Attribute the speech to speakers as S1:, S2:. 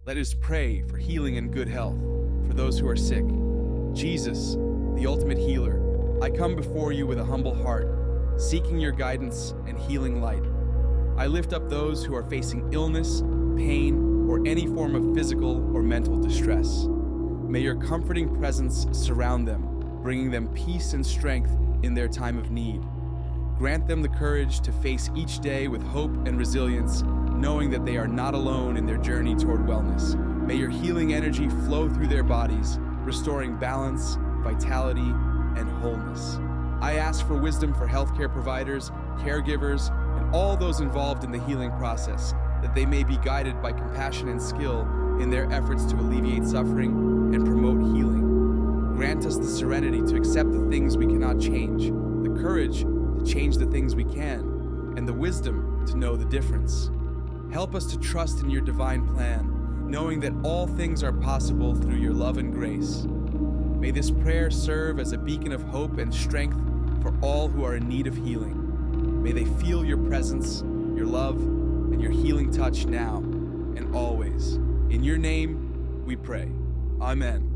S1: Let us pray for healing and good health for those who are sick. Jesus, the ultimate healer, I come before you with a humble heart, seeking your guidance and healing light. I lift up those who are facing illness, pain, or any form of physical or mental distress. May your comforting presence surround them, bringing them peace and strength in their time of need. Grant them the courage to face each day with hope and resilience, knowing that they are not alone in their journey toward wellness. May your healing energy flow through their bodies, restoring balance, vitality, and wholeness. I ask for wisdom for healthcare providers, caregivers, and all those involved in the healing process, that they may be guided by compassion and skill in their efforts to alleviate suffering and promote healing. Grant us the serenity to accept the things we cannot change, the courage to change the things we can, and the wisdom to know the difference. Help us to trust in your divine plan, knowing that all things are possible through your love and grace. May this prayer serve as a beacon of hope and strength for all who are in need of healing. May they feel your presence, your love, and your healing touch now and always. In your name, we pray. Amen.